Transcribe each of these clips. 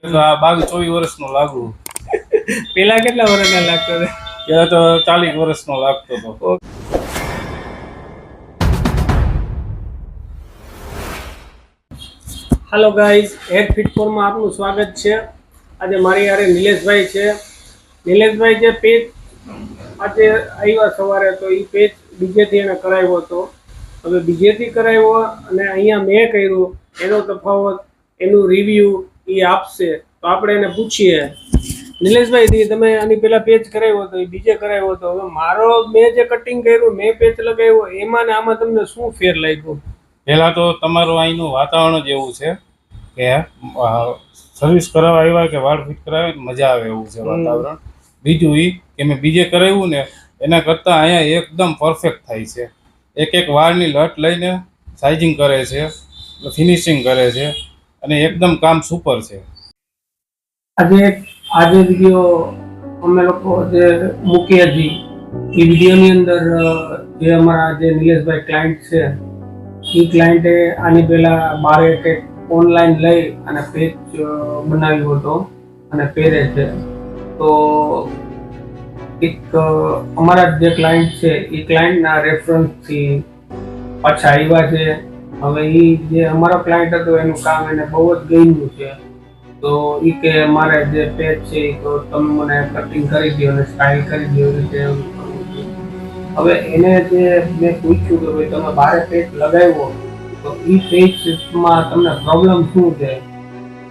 આ 22-24 વર્ષનો લાગુ. પેલા કેટલા વર્ષના લાગતો હતો? ત્યારે તો 40 વર્ષનો લાગતો હતો. હાલો ગાઈઝ, હેર ફિટકોરમાં આપનું સ્વાગત છે. આજે મારી યારે નિલેશભાઈ છે. નિલેશભાઈ જે પેજ આજે આવ્યા સવારે તો એ પેજ બીજેથી એને કરાવ્યો હતો. હવે બીજેથી કરાવ્યો અને અહીંયા મેં કર્યું, એનો તફાવત, એનું રિવ્યૂ એ આપશે. તો આપણે એને પૂછીએ, નિલેશભાઈ તમે આની પેલા પેજ કરાવ્યો હતો, એ બીજે કરાવ્યો હતો, હવે મારો મેં જે કટિંગ કર્યું, મેં પેજ લગાવ્યો, એમાં ને આમાં તમને શું ફેર લાગ્યો? પહેલા તો તમારું અહીંનું વાતાવરણ જ એવું છે કે સર્વિસ કરાવવા આવ્યા કે વાળ ફિટ કરાવે મજા આવે એવું છે વાતાવરણ. બીજું એ કે મેં બીજે કરાવ્યું ને એના કરતાં અહીંયા એકદમ પરફેક્ટ થાય છે. એક એક વાળની લટ લઈને સાઇઝિંગ કરે છે, ફિનિશિંગ કરે છે અને એકદમ કામ સુપર છે. આજે વિડીયો અમે લોકો જે મૂકીએ છીએ એ વિડીયોની અંદર જે અમારા જે નિલેશભાઈ ક્લાયન્ટ છે એ ક્લાયન્ટે આની પહેલા બારે એક ઓનલાઈન લઈ અને પેજ બનાવ્યો હતો અને પહેરે છે. તો એક અમારા જે ક્લાયન્ટ છે એ ક્લાયન્ટના રેફરન્સથી પાછા આવ્યા છે. હવે એ જે અમારો ક્લાયન્ટ હતો એનું કામ એને બહુ જ ગમ્યું છે. તો એ કે મારે જે પેજ છે તો તમે મને કટિંગ કરી દો અને સ્ટાઇલ કરી દો એવી રીતે. હવે એને જે મેં પૂછ્યું કે ભાઈ તમે બારે પેજ લગાવ્યો તો એ પેજમાં તમને પ્રોબ્લેમ શું છે?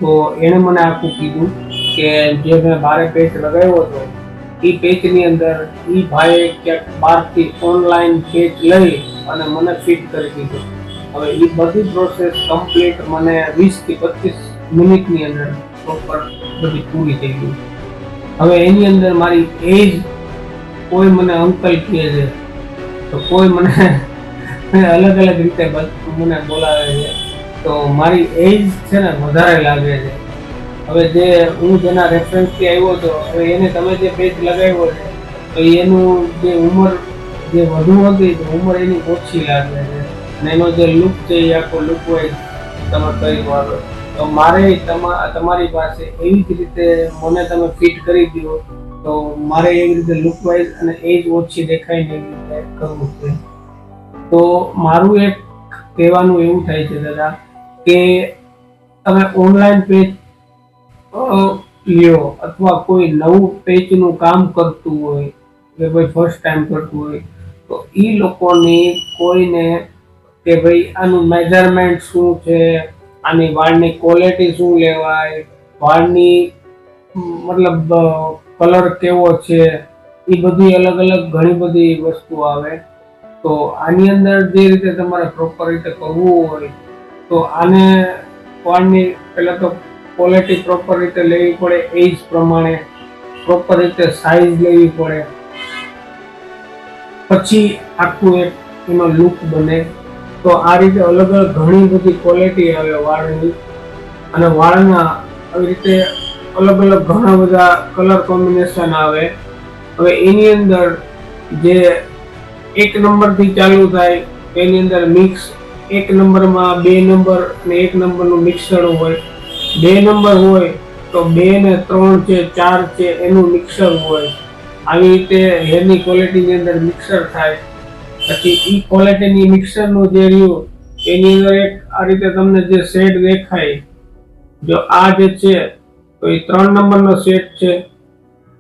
તો એણે મને આખું કીધું કે જે મેં બારે પેજ લગાવ્યો હતો એ પેજની અંદર એ ભાઈએ ક્યાંક બહારથી ઓનલાઈન પેજ લઈ અને મને ફિટ કરી દીધું. હવે એ બધી પ્રોસેસ કમ્પ્લીટ મને 20 થી 25 મિનિટની અંદર પ્રોપર બધી પૂરી થઈ ગઈ. હવે એની અંદર મારી એજ, કોઈ મને અંકલ કહે છે તો કોઈ મને અલગ અલગ રીતે મને બોલાવે છે. તો મારી એજ છે ને વધારે લાગે છે. હવે જે હું જેના રેફરન્સથી આવ્યો હતો, હવે એને તમે જે પેજ લગાવ્યો છે તો એનું જે ઉંમર જે વધુ હતી તો ઉંમર એની ઓછી લાગે છે અને એનો જે લુક છે એ આખો લુક વાઇઝ તમે કરી વાળો. તો મારે તમારી પાસે એવી જ રીતે મને તમે ફિટ કરી દો તો મારે એવી રીતે લુક વાઇઝ અને એજ ઓછી દેખાય ને એવી રીતે કરવું છે. તો મારું એક કહેવાનું એવું થાય છે દાદા કે તમે ઓનલાઈન પેજ લ્યો અથવા કોઈ નવું પેજનું કામ કરતું હોય કે ભાઈ ફર્સ્ટ ટાઈમ કરતું હોય તો એ લોકોની કોઈને કે ભાઈ આનું મેજરમેન્ટ શું છે, આની વાળની ક્વોલિટી શું લેવાય, વાળની મતલબ કલર કેવો છે, એ બધી અલગ અલગ ઘણી બધી વસ્તુ આવે. તો આની અંદર જે રીતે તમારે પ્રોપર રીતે કરવું હોય તો આને વાળની પહેલાં તો ક્વોલિટી પ્રોપર રીતે લેવી પડે, એજ પ્રમાણે પ્રોપર રીતે સાઇઝ લેવી પડે, પછી આખું એક એનો લુક બને. તો આ રીતે અલગ અલગ ઘણી બધી ક્વોલિટી આવે વાળની અને વાળના આવી રીતે અલગ અલગ ઘણા બધા કલર કોમ્બિનેશન આવે. હવે એની અંદર જે 1 નંબરથી ચાલુ થાય એની અંદર મિક્સ, 1 નંબરમાં 2 નંબર અને 1 નંબરનું મિક્સર હોય, 2 નંબર હોય તો 2 ને 3 છે, 4 છે એનું મિક્સર હોય. આવી રીતે હેરની ક્વોલિટીની અંદર મિક્સર થાય. પછી ઈ ક્વોલિટીની મિક્સરનું જે રહ્યું એની અંદર એક આ રીતે તમને જે શેડ દેખાય, જો આ જે છે તો એ 3 નંબરનો સેટ છે,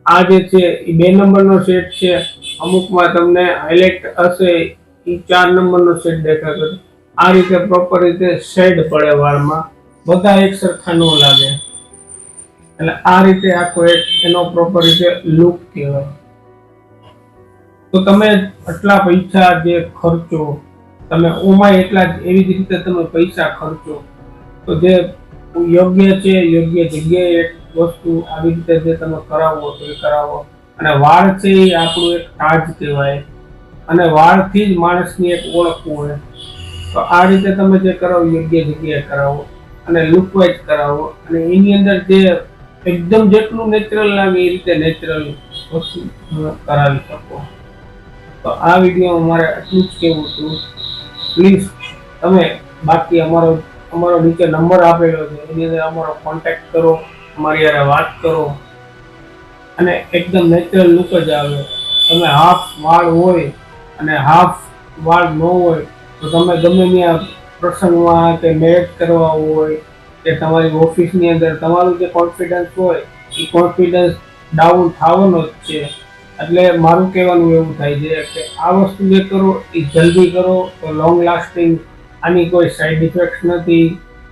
આ જે છે એ 2 નંબરનો સેટ છે, અમુકમાં તમને હાઇલાઇટ હશે એ 4 નંબરનો સેટ દેખાતો. આ રીતે પ્રોપર રીતે શેડ પડે વાળમાં, બધા એક સરખા ન લાગે. એટલે આ રીતે આખો એક એનો પ્રોપર રીતે લુક કહેવાય. તો તમે આટલા પૈસા જે ખર્ચો, તમે ઓમાં એટલા જ એવી જ રીતે તમે પૈસા ખર્ચો તો જે યોગ્ય છે, યોગ્ય જગ્યાએ એક વસ્તુ આવી રીતે જે તમે કરાવો તો એ કરાવો. અને વાળ છે એ આપણું એક તાજ કહેવાય અને વાળથી જ માણસની એક ઓળખ હોય. તો આ રીતે તમે જે કરાવો યોગ્ય જગ્યાએ કરાવો અને લુક વાઇઝ કરાવો અને એની અંદર જે એકદમ જેટલું નેચરલ લાગે એ રીતે નેચરલ વસ્તુ કરાવી શકો. તો આ વિડીયો મારે આટલું જ કહેવું હતું. પ્લીઝ તમે બાકી અમારો નીચે નંબર આપેલો છે એની અંદર અમારો કોન્ટેક્ટ કરો અમારી યારે વાત કરો અને એકદમ નેચરલ લુક જ આવે. તમે હાફ વાળ હોય અને હાફ વાળ ન હોય તો તમે ગમે ત્યાં પ્રસંગમાં કે મેરેજ કરવા હોય કે તમારી ઓફિસની અંદર તમારું જે કોન્ફિડન્સ હોય એ કોન્ફિડન્સ ડાઉન થવાનો જ છે. એટલે મારું કહેવાનું એવું થાય છે કે આ વસ્તુ જે કરો એ જલ્દી કરો તો લોંગ લાસ્ટિંગ. આની કોઈ સાઈડ ઇફેક્ટ નથી,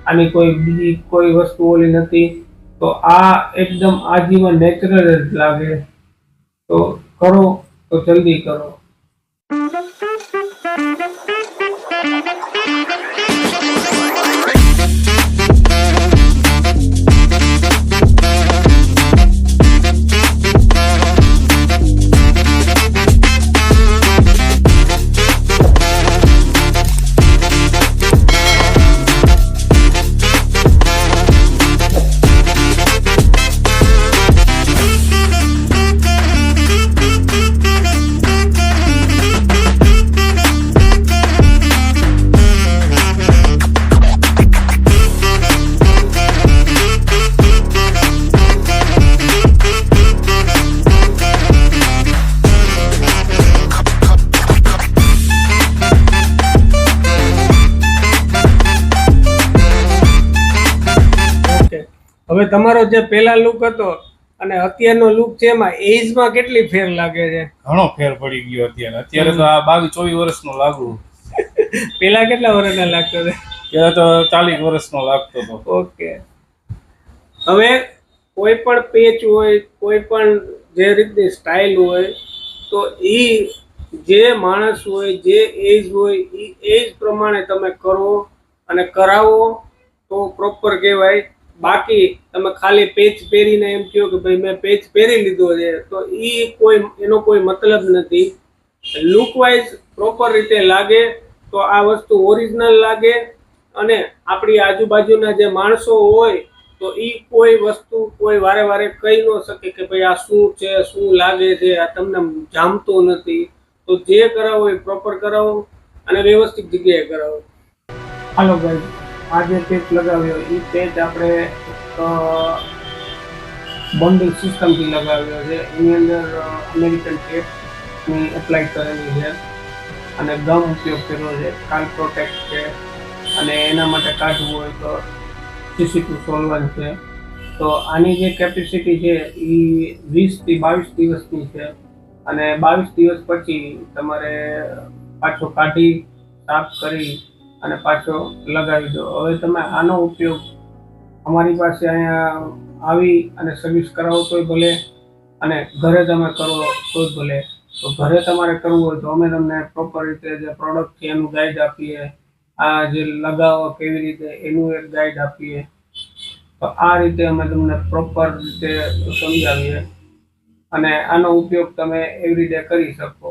આની કોઈ બીજી કોઈ વસ્તુ ઓલી નથી. તો આ એકદમ આજીવન નેચરલ જ લાગે. તો કરો તો જલ્દી કરો. હવે તમારો જે પહેલા લુક હતો અને અત્યારનો લુક છે એમાં એજમાં કેટલી ફેર લાગે છે? ઘણો ફેર પડી ગયો અત્યારે તો આ 22-24 વર્ષનો લાગુ. પહેલા કેટલા વર્ષના લાગતો હતો? ત્યારે તો 40 વર્ષનો લાગતો હતો. ઓકે. હવે કોઈ પણ પેચ હોય, કોઈ પણ જે રીતની સ્ટાઇલ હોય, તો એ જે માણસ હોય, જે એજ હોય એ એજ પ્રમાણે તમે કરો અને કરાવો તો પ્રોપર કહેવાય. બાકી તમે ખાલી પેચ પહેરીને એમ કહો કે ભાઈ મેં પેચ પહેરી લીધો છે તો એનો કોઈ મતલબ નથી. લુક વાઇઝ પ્રોપર રીતે લાગે તો આ વસ્તુ ઓરિજિનલ લાગે અને આપણી આજુબાજુના જે માણસો હોય તો એ કોઈ વસ્તુ કોઈ વારે વારે કહી ન શકે કે ભાઈ આ શું છે, શું લાગે છે, આ તમને જામતું નથી. તો જે કરાવો એ પ્રોપર કરાવો અને વ્યવસ્થિત જગ્યાએ કરાવો. હાલો ભાઈ, આ જે પેચ લગાવ્યો એ પેચ આપણે બોન્ડિંગ સિસ્ટમથી લગાવ્યો છે. એની અંદર અમેરિકન ટેપની એપ્લાય કરેલી છે અને ગમ ઉપયોગ કર્યો છે, કાલ પ્રોટેક્ટ છે અને એના માટે કાઢવું હોય તો CC2 સોલ્વન્ટ છે. તો આની જે કેપેસિટી છે એ 20 થી 22 દિવસની છે અને 22 દિવસ પછી તમારે પાછો કાઢી સાફ કરી અને પાછો લગાવી દો. હવે તમે આનો ઉપયોગ અમારી પાસે અહીંયા આવી અને સર્વિસ કરાવો તોય ભલે અને ઘરે તમે કરો તોય ભલે. તો ઘરે તમારે કરવું હોય તો અમે તમને પ્રોપર રીતે જે પ્રોડક્ટ છે એનું ગાઈડ આપીએ, આ જે લગાવો કેવી રીતે એનું એક ગાઈડ આપીએ. તો આ રીતે અમે તમને પ્રોપર રીતે સમજાવીએ અને આનો ઉપયોગ તમે એવરીડે કરી શકો.